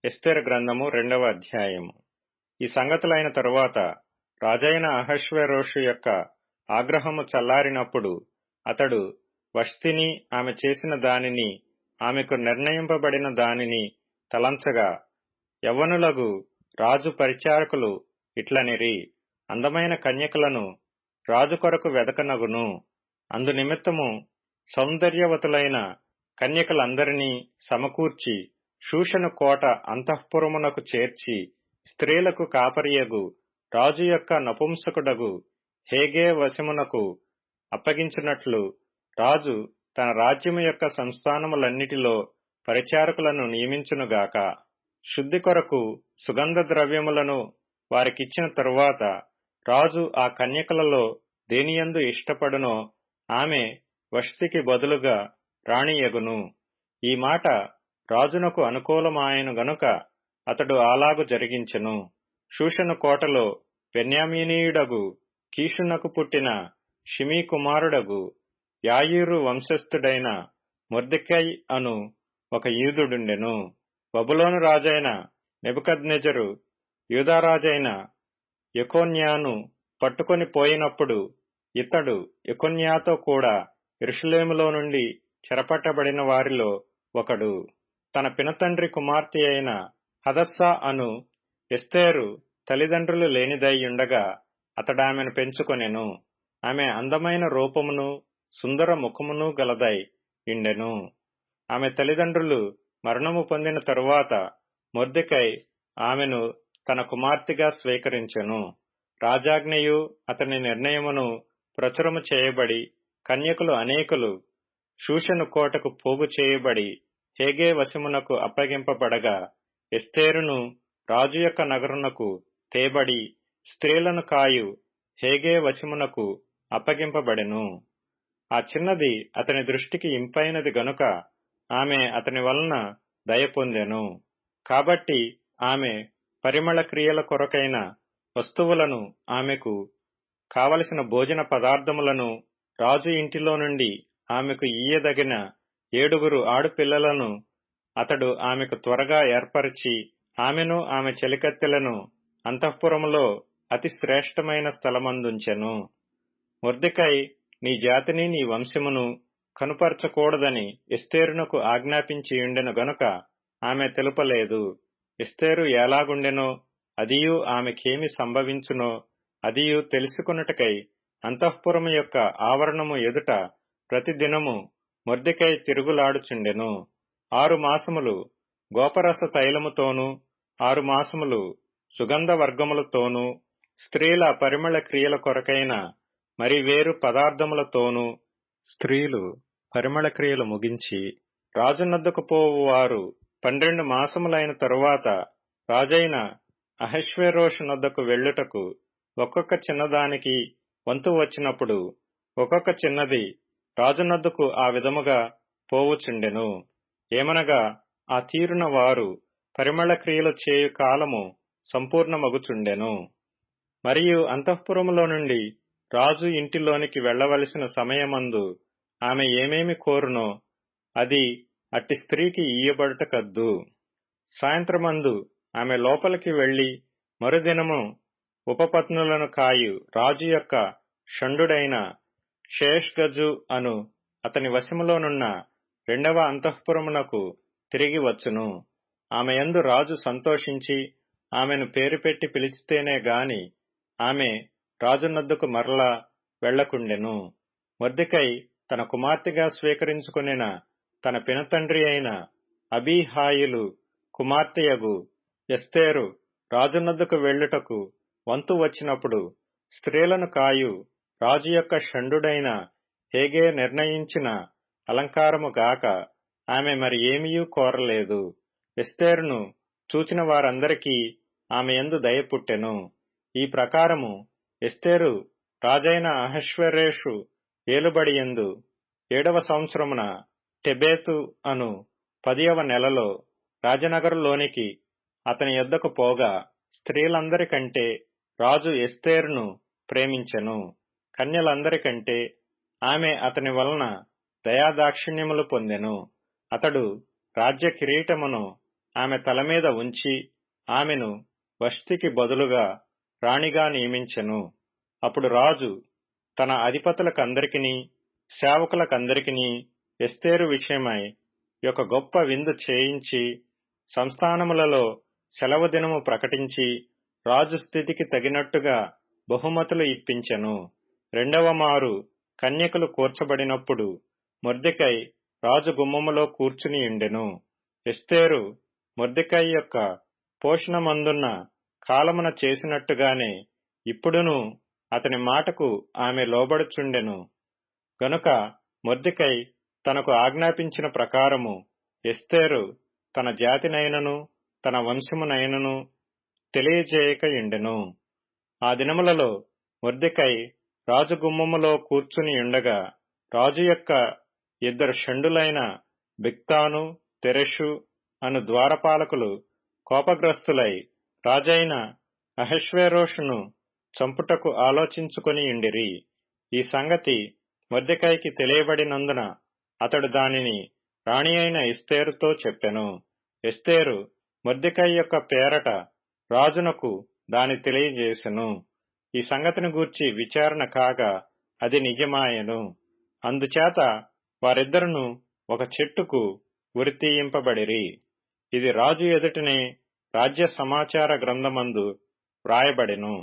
ఎస్తేరు గ్రంథము 2వ అధ్యాయము. ఈ సంగతులైన తరువాత రాజైన అహష్వేరోషు యొక్క ఆగ్రహము చల్లారినప్పుడు అతడు వష్తిని ఆమె చేసిన దానిని ఆమెకు నిర్ణయింపబడిన దానిని తలంచగా, యవ్వనులగు రాజు పరిచారకులు ఇట్లనిరి, అందమైన కన్యకలను రాజు కొరకు వెదకనగును. అందు నిమిత్తము సౌందర్యవతులైన కన్యకలందరినీ సమకూర్చి షూషను కోట అంతఃపురమునకు చేర్చి, స్త్రీలకు కాపరియగు రాజు యొక్క నపుంసకుడగు హేగే వశమునకు అప్పగించినట్లు రాజు తన రాజ్యము యొక్క సంస్థానములన్నిటిలో పరిచారకులను నియమించునుగాక. శుద్ధి కొరకు సుగంధ ద్రవ్యములను వారికిచ్చిన తరువాత రాజు ఆ కన్యకలలో దేనియందు ఇష్టపడునో ఆమె వష్తికి బదులుగా రాణియగును. ఈ మాట రాజునకు అనుకూలమాయను గనుక అతడు అలాగు జరిగించెను. షూషను కోటలో బెన్యామీనీయుడగు కీషునకు పుట్టిన షిమీ కుమారుడగు యాయీరు వంశస్థుడైన మొర్దెకై అను ఒక యూదుడుండెను. బబులోను రాజైన నెబుకద్నెజరు యూదారాజైన యెకొన్యాను పట్టుకొని పోయినప్పుడు ఇతడు యెకొన్యాతో కూడా యెరూషలేములో నుండి చెరపట్టబడిన వారిలో ఒకడు. తన పినతండ్రి కుమార్తె అయిన హదస్సా అను ఎస్తేరు తల్లిదండ్రులు లేనిదైయుండగా అతడామెను పెంచుకొనెను. ఆమె అందమైన రూపమును సుందర ముఖమును గలదై ఇండెను. ఆమె తల్లిదండ్రులు మరణము పొందిన తరువాత మొర్దెకై ఆమెను తన కుమార్తెగా స్వీకరించెను. రాజాజ్ఞయు అతని నిర్ణయమును ప్రచురము చేయబడి కన్యకులు అనేకులు షూషను కోటకు పోగు చేయబడి హేగే వశమునకు అప్పగింపబడగా, ఎస్తేరును రాజు యొక్క నగరునకు తేబడి స్త్రీలను కాయు హేగే వశమునకు అప్పగింపబడెను. ఆ చిన్నది అతని దృష్టికి ఇంపైనది గనుక ఆమె అతని వలన దయ పొందెను. కాబట్టి ఆమె పరిమళ క్రియల కొరకైన వస్తువులను, ఆమెకు కావలసిన భోజన పదార్థములను రాజు ఇంటిలో నుండి ఆమెకు ఇయ్యదగిన 7 ఆడపిల్లలను అతడు ఆమెకు త్వరగా ఏర్పరచి, ఆమెను ఆమె చెలికత్తెలను అంతఃపురములో అతి శ్రేష్టమైన స్థలమందుంచెను. మొర్దెకై నీ జాతిని నీ వంశమును కనుపరచకూడదని ఎస్తేరునకు ఆజ్ఞాపించియుండెను గనుక ఆమె తెలుపలేదు. ఎస్తేరు ఎలాగుండెనో అదియు ఆమెకేమి సంభవించునో అదియు తెలుసుకొనుటకై అంతఃపురము యొక్క ఆవరణము ఎదుట ప్రతిదినము మొర్దెకై తిరుగులాడుచుండెను. 6 మాసములు గోపరస తైలముతోనూ 6 మాసములు సుగంధ వర్గములతోనూ స్త్రీల పరిమళ క్రియల కొరకైన మరి వేరు పదార్థములతోనూ స్త్రీలు పరిమళ క్రియలు ముగించి రాజునద్దకు పోవు వారు 12 మాసములైన తరువాత రాజైన అహష్వేరోషు నద్దకు వెళ్ళుటకు ఒక్కొక్క చిన్నదానికి వంతు వచ్చినప్పుడు ఒక్కొక్క చిన్నది రాజునద్దకు ఆ విధముగా పోవుచుండెను. ఏమనగా ఆ తీరున వారు పరిమళ క్రియలు చేయు కాలము సంపూర్ణమగుచుండెను. మరియు అంతఃపురములో నుండి రాజు ఇంటిలోనికి వెళ్లవలసిన సమయమందు ఆమె ఏమేమి కోరునో అది అట్టి స్త్రీకి ఇయ్యబడుట కద్దు. సాయంత్రమందు ఆమె లోపలికి వెళ్లి మరుదినము ఉపపత్నులను కాయు రాజు యొక్క షండుడైన షేష్గజు అను అతని వశములోనున్న 2వ అంతఃపురమునకు తిరిగి వచ్చును. ఆమె యందు రాజు సంతోషించి ఆమెను పేరు పెట్టి పిలిచితేనే గాని ఆమె రాజునద్దకు మరలా వెళ్లకుండెను. మొర్దెకై తన కుమార్తెగా స్వీకరించుకొనిన తన పినతండ్రి అయిన అబీహాయిలు కుమార్తెయగు ఎస్తేరు రాజునద్దకు వెళ్ళుటకు వంతు వచ్చినప్పుడు స్త్రీలను కాయు రాజు యొక్క షండుడైన హేగే నిర్ణయించిన అలంకారము గాక ఆమె మరి ఏమీయూ కోరలేదు. ఎస్తేరును చూచిన వారందరికీ ఆమె యందు దయ పుట్టెను. ఈ ప్రకారము ఎస్తేరు రాజైన అహష్వేరోషు ఏలుబడియందు 7వ సంవత్సరమున టెబేతు అను 10వ నెలలో రాజనగరులోనికి అతని యొద్దకు పోగా, స్త్రీలందరికంటే రాజు ఎస్తేరును ప్రేమించెను. కన్యలందరికంటే ఆమె అతని వలన దయాదాక్షిణ్యములు పొందెను. అతడు రాజ్య కిరీటమును ఆమె తల మీద ఉంచి ఆమెను వష్టికి బదులుగా రాణిగా నియమించెను. అప్పుడు రాజు తన అధిపతులకందరికినీ సేవకులకందరికినీ ఎస్తేరు విషయమై ఒక గొప్ప విందు చేయించి సంస్థానములలో సెలవు దినము ప్రకటించి రాజు స్థితికి తగినట్టుగా బహుమతులు ఇప్పించెను. రెండవ మారు కన్యకలు కూర్చబడినప్పుడు మొర్దెకై రాజు గుమ్మములో కూర్చునియుండెను. ఎస్తేరు మొర్దెకై యొక్క పోషణమందున్న కాలమున చేసినట్టుగానే ఇప్పుడును అతని మాటకు ఆమె లోబడుచుండెను. గనుక మొర్దెకై తనకు ఆజ్ఞాపించిన ప్రకారము ఎస్తేరు తన జాతినైనను తన వంశమునైనను తెలియజేయకయుండెను. ఆ దినములలో మొర్దెకై రాజగుమ్మములో కూర్చునియుండగా రాజు యొక్క ఇద్దరు షండులైన బిగ్తాను తెరెషు అను ద్వారపాలకులు కోపగ్రస్తులై రాజైన అహష్వేరోషును చంపుటకు ఆలోచించుకొనియుండిరి. ఈ సంగతి మొర్దెకైకి తెలియబడినందున అతడు దానిని రాణి అయిన ఎస్తేరుతో చెప్పెను. ఎస్తేరు మొర్దెకై యొక్క పేరట రాజునకు దాని తెలియజేసెను. ఈ సంగతిని గూర్చి విచారణ కాగా అది నిజమాయెను. అందుచేత వారిద్దరును ఒక చెట్టుకు ఉరితీయింపబడిరి. ఇది రాజు ఎదుటనే రాజ్య సమాచార గ్రంథమందు వ్రాయబడెను.